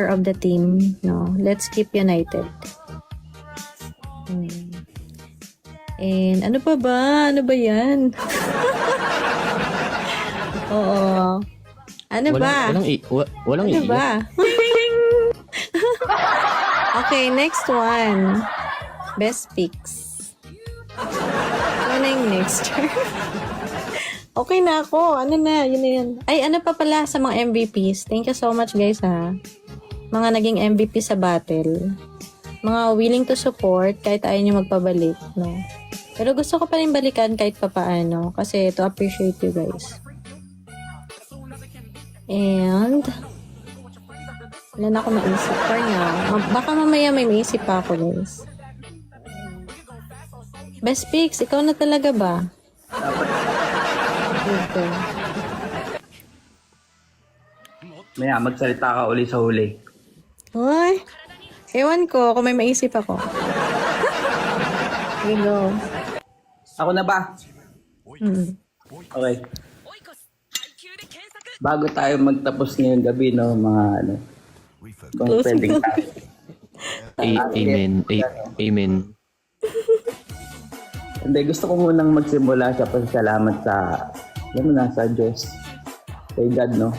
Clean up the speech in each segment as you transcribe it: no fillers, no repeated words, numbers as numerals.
of the team, no? Let's keep united. And ano pa ba? Ano ba yan? Oo. Ano ba? Walang Ano iiyak. ba? Okay, next one. Best picks. Ano na yung next? Okay na ako. Ano na? Yun na yun. Ay, ano pa pala sa mga MVPs? Thank you so much, guys, ha. Mga naging MVP sa battle. Mga willing to support kahit ayaw nyo magpabalik, no? Pero gusto ko pa rin balikan kahit papaano kasi to appreciate you guys. And wala na ako maisip for now. Baka mamaya may maisip pa ako, guys. Best picks, ikaw na talaga ba? Okay. Maya, magsalita ka uli sa huli. Hoy, ewan ko kung may maisip ako. Here we go. Ako na ba? Okay. Bago tayo magtapos ngayong gabi, no, mga ano, kung pwedeng tayo. Amen. Amen. Hindi, gusto ko munang magsimula sa pasasalamat sa Diyos. Kay God, no?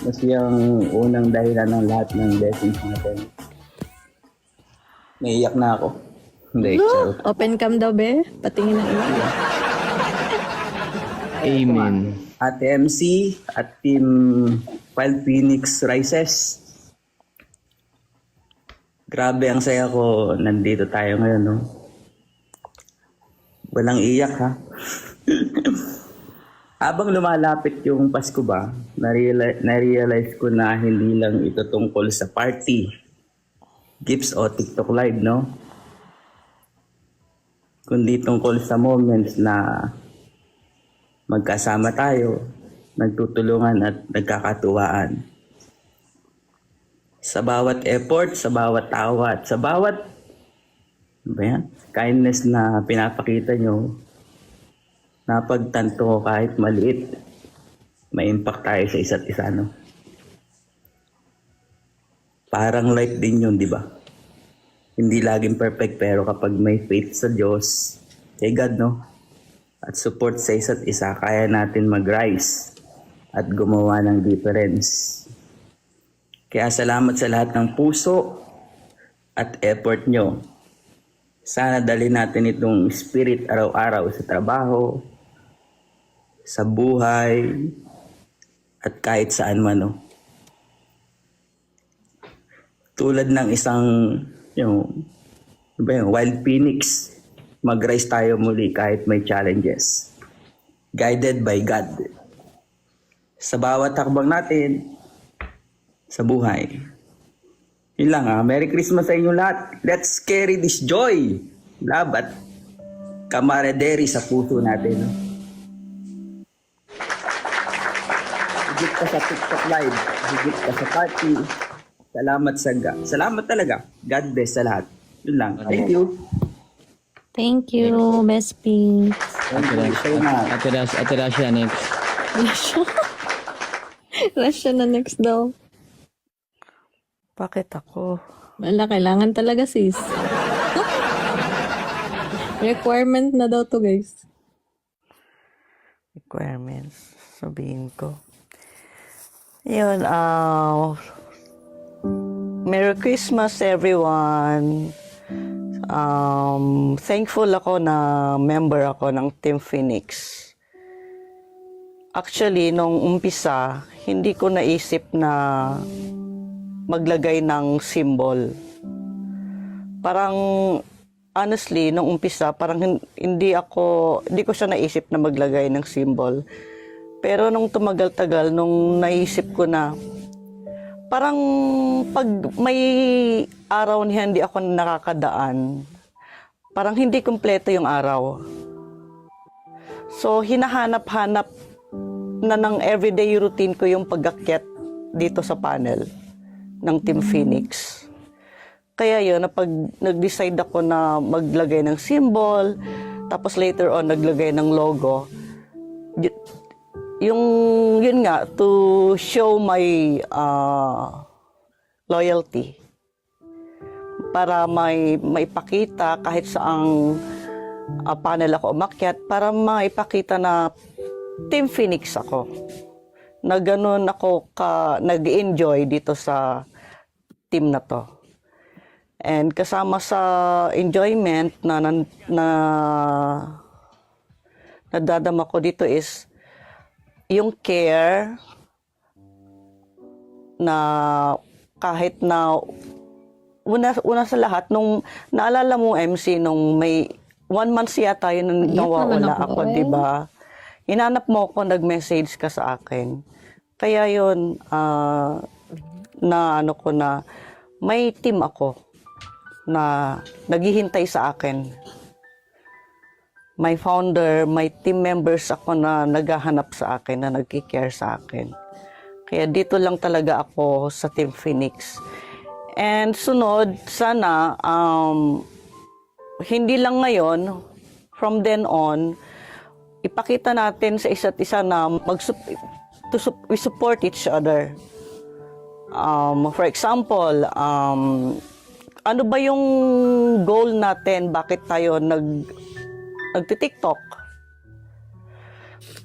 Mas yung unang dahilan ng lahat ng blessings natin. Naiiyak na ako. Hindi, charot. Open cam daw, be. Patingin ng iyo. Amen. Ate MC at Team Wild Phoenix Rises. Grabe ang saya ko. Nandito tayo ngayon, no? Walang iyak, ha? Habang lumalapit yung Pasko ba, na-realize ko na hindi lang ito tungkol sa party, gifts o TikTok live, no? Kundi tungkol sa moments na magkasama tayo, nagtutulungan at nagkakatuwaan. Sa bawat effort, sa bawat tawa, at sa bawat kindness na pinapakita nyo, napagtanto ko kahit maliit, may impact tayo sa isa't isa, no? Parang life din yun, di ba? Hindi laging perfect, pero kapag may faith sa Diyos, kay God, no? At support sa isa't isa, kaya natin mag-rise at gumawa ng difference. Kaya salamat sa lahat ng puso at effort nyo. Sana dali natin itong spirit araw-araw sa trabaho, sa buhay, at kahit saan man, no? Tulad ng isang Wild Phoenix, mag-rise tayo muli kahit may challenges. Guided by God. Sa bawat hakbang natin, sa buhay. Yun lang, ha. Merry Christmas sa inyo lahat. Let's carry this joy, love at camaraderie sa puso natin, no? Higit ka sa TikTok live, higit ka sa party. Salamat talaga. God bless sa lahat. Yun lang. Thank you. Thank you, best picks. Ate Rasha next. Russia na next daw. Bakit ako? Wala, kailangan talaga, sis. Requirement na daw to, guys. Requirements. Sabihin ko. Yun, Merry Christmas, everyone. Thankful ako na member ako ng Team Phoenix. Actually, nung umpisa, hindi ko naisip na maglagay ng symbol. Parang, honestly, nung umpisa, parang hindi ko siya naisip na maglagay ng symbol. Pero nung tumagal-tagal, nung naisip ko na, parang pag may araw niya hindi ako nakakadaan, parang hindi kumpleto yung araw. So, hinahanap-hanap na ng everyday routine ko yung pag-akyat dito sa panel ng Team Phoenix. Kaya yun, nag-decide ako na maglagay ng symbol, tapos later on, naglagay ng logo. Yun nga, to show my loyalty. Para maipakita kahit saang panel ako umakyat, para maipakita na Team Phoenix ako. Na ganun ako nag-enjoy dito sa team na to. And kasama sa enjoyment na nadadama ko dito is yung care na kahit na una sa lahat, nung naalala mo MC, nung may 1 month yata yun nawawala ako, di ba? Hinanap mo ako, nag-message ka sa akin. Kaya yun, na ano ko na, may team ako na naghihintay sa akin. May founder, may team members ako na naghahanap sa akin, na nagki-care sa akin. Kaya dito lang talaga ako sa Team Phoenix. And sunod, sana, hindi lang ngayon, from then on, ipakita natin sa isa't isa na we support each other. For example, ano ba yung goal natin? Bakit tayo nagti-TikTok?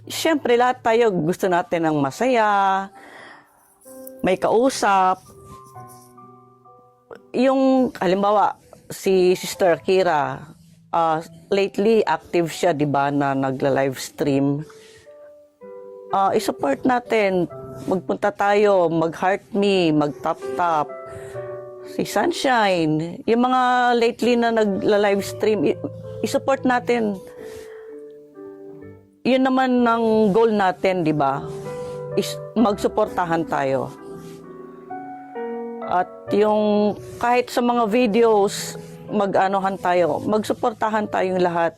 Siyempre, lahat tayo gusto natin ng masaya, may kausap. Yung, halimbawa, si Sister Kira, lately active siya, di ba, na nagla-live stream. I-support natin. Magpunta tayo, mag-heart me, mag-tap-tap. Si Sunshine, yung mga lately na nagla-live stream, i-support natin. Yun naman ang goal natin, di ba? Magsuportahan tayo. At yung kahit sa mga videos, mag-anohan tayo, magsuportahan tayong lahat.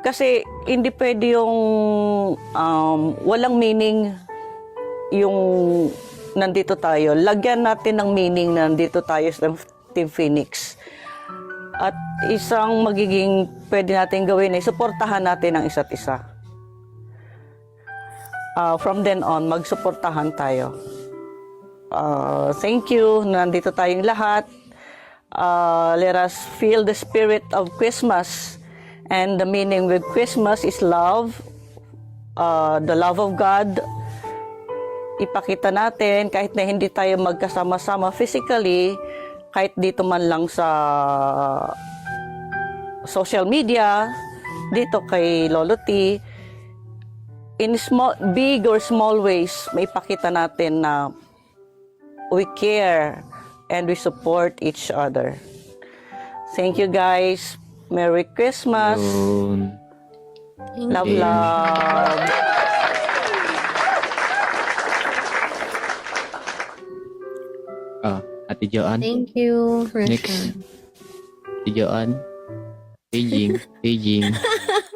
Kasi hindi pwede yung walang meaning yung nandito tayo. Lagyan natin ng meaning na nandito tayo sa Team Phoenix. At isang magiging pwede natin gawin ay suportahan natin ang isa't isa. From then on, magsuportahan tayo. Thank you, nandito tayong lahat. Let us feel the spirit of Christmas. And the meaning with Christmas is love. The love of God. Ipakita natin kahit na hindi tayo magkasama-sama physically, kahit dito man lang sa social media, dito kay Lolo T, in big or small ways, maipakita natin na we care and we support each other. Thank you guys. Merry Christmas. Yun. Love, love. Ate Joanne. Thank you. Next. Ate Joanne. Paging. Ate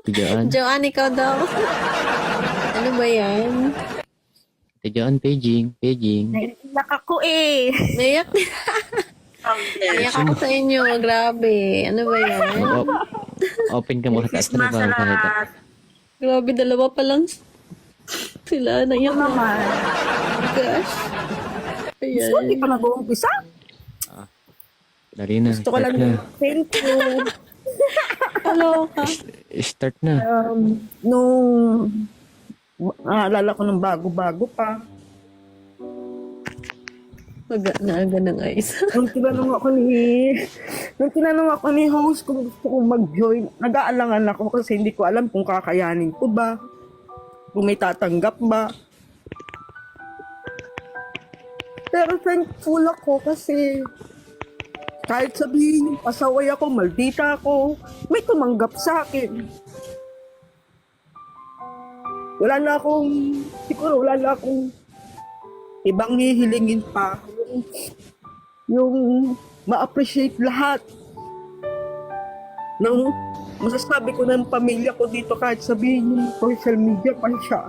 Joanne. Joanne, ikaw daw. Ano ba yan? Ate Joanne, paging. Naiyak ako eh. Naiyak Naiyak ako sa inyo. Grabe. Ano ba yan? Open ka mo. Taas na Christmas ba? sa lahat. Grabe, dalawa pa lang sila. Naiyak na. Naman. Gosh. Ayan. So, hindi pa nag-uumpisa. Dali na. Gusto ko Start lang na. thank you. Hello ka. Start na. Nung naalala ko ng bago-bago pa. Naaga ng ice. Nung tinanong ako ni host kung gusto kong mag-join, nag-aalangan ako kasi hindi ko alam kung kakayanin ko ba, kung may tatanggap ba. Pero thankful ako kasi kahit sabihin pasaway ako, maldita ako, may tumanggap sa akin. Siguro wala na akong ibang hihilingin pa. Yung ma-appreciate lahat ng masasabi ko ng pamilya ko dito kahit sabihin yung social media pa siya.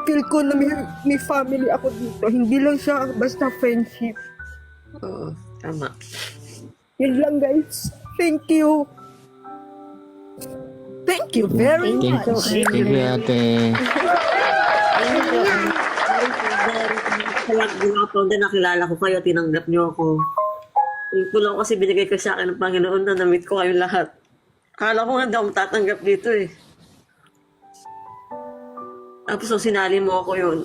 Feel ko na may family ako dito. Hindi lang siya basta friendship. Oo, tama. Yun lang guys. Thank you. Thank you very Thank much. you, ate. Thank you. Kaya ginagawa na nakilala ko kayo, tinanggap niyo ako. Yung tulong kasi binigay ko sa akin ng Panginoon na na-meet ko kayong lahat. Akala ko nga daw tatanggap dito eh. Tapos nung sinali mo ako yun,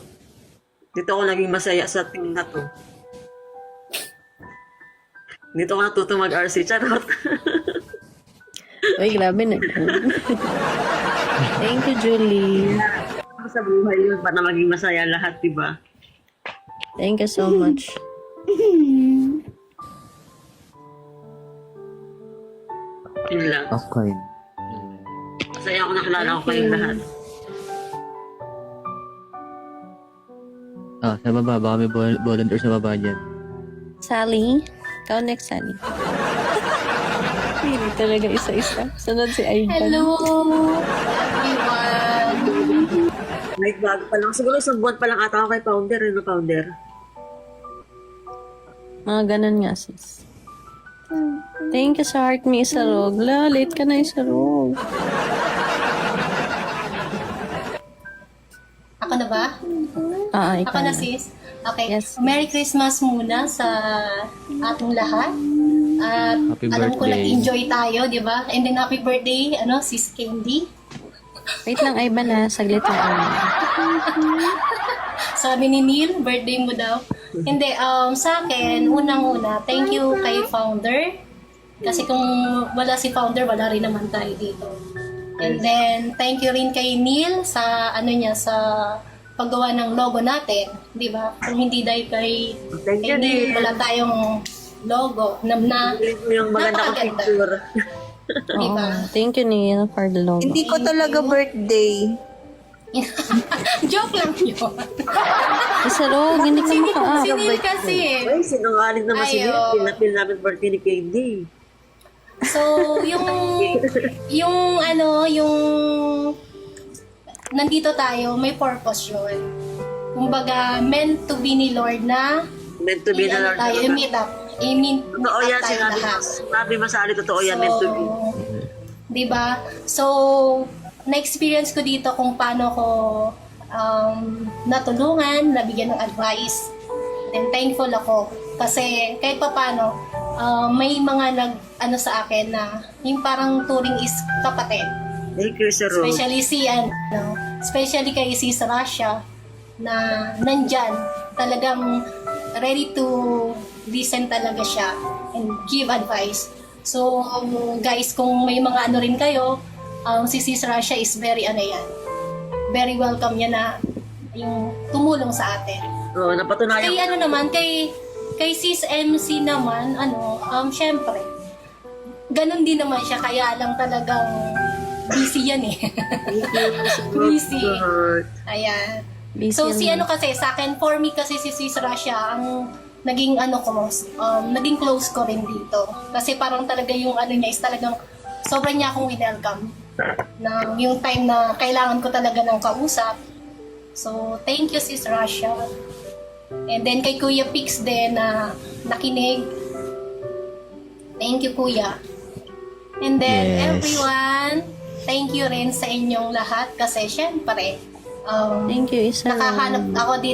dito ako naging masaya sa team na to. Dito ako natuto mag-RC. Charot. Uy, grabe na. Thank you, Julie. Sa buhay yun, para maging masaya lahat, diba? Thank you so much. Yun lang. Okay. Masaya ako nakilala ko kayong lahat. Ah, sa baba. Baka may volunteer sa baba dyan. Sally? Ikaw next, Sally. Hindi talaga isa-isa. Sunod si Ivan. Hello, everyone. Like, bago pa lang. Siguro isang buwan pa lang ata ako kay Founder. Ano, Founder? Mga ganun nga, sis. Thank you sa heart me, Isarog. La, late ka na, Isarog. Ako na ba? Ikaw Ako na, sis. Okay. Yes. Merry Christmas muna sa ating lahat. At Happy alam ko birthday. nag-enjoy tayo, di ba? And then happy birthday, sis Candy. Wait lang, Ivan na. Saglit lang. Ivan. Sabi ni Neil, birthday mo daw. Hindi, sa akin, unang-una, thank you kay Founder. Kasi kung wala si Founder, wala rin naman tayo dito. And then, thank you rin kay Neil sa, sa paggawa ng logo natin. Di ba? Kung hindi dahil kay Thank you, Neil, Neil. wala tayong logo na Yung maganda kong napakaganda. picture. Di Oo. ba? Thank you, Neil, for the logo. Hindi ko talaga birthday. Joke lang yun. Isarog, hindi ka Si maka-up. Neil kasi eh. Ay, sinungaling naman si Neil. Ayo. Pinapil namin birthday ni KD. So, yung nandito tayo, may purpose yun. Kumbaga, meant to be ni Lord na Meant to be na Lord. tayo, i-meet up. I-meet Totoo up yan, tayo sinabi lahat. Sabi Masali, totoo yan, meant to be. Diba? So, na-experience ko dito kung paano ko natulungan, nabigyan ng advice. Then, thankful ako. Kasi, kahit pa paano, may mga sa akin na yung parang turing is kapatid. Thank you, Sir Rose. Especially kay Sis Rasha na nandyan, talagang ready to listen talaga siya and give advice. So, guys, kung may mga rin kayo, si Sis Rasha is very very welcome niya na yung tumulong sa atin. Oo, napatunayan Kay naman, kay Sis MC naman, syempre, ganun din naman siya, kaya lang talagang busy yan eh. Busy. Ayan. Busy So, si yan. kasi, sa akin, for me kasi si Sis Rasha, ang naging naging close ko rin dito. Kasi parang talaga yung niya is talagang sobrang niya akong welcome. Na yung time na kailangan ko talaga ng kausap. So, thank you Sis Rasha. And then kay Kuya Pix din na nakinig. Thank you Kuya. And then Yes. everyone, thank you rin sa inyong lahat kasi syempre, Thank you, Isarog. nakahanap ako dito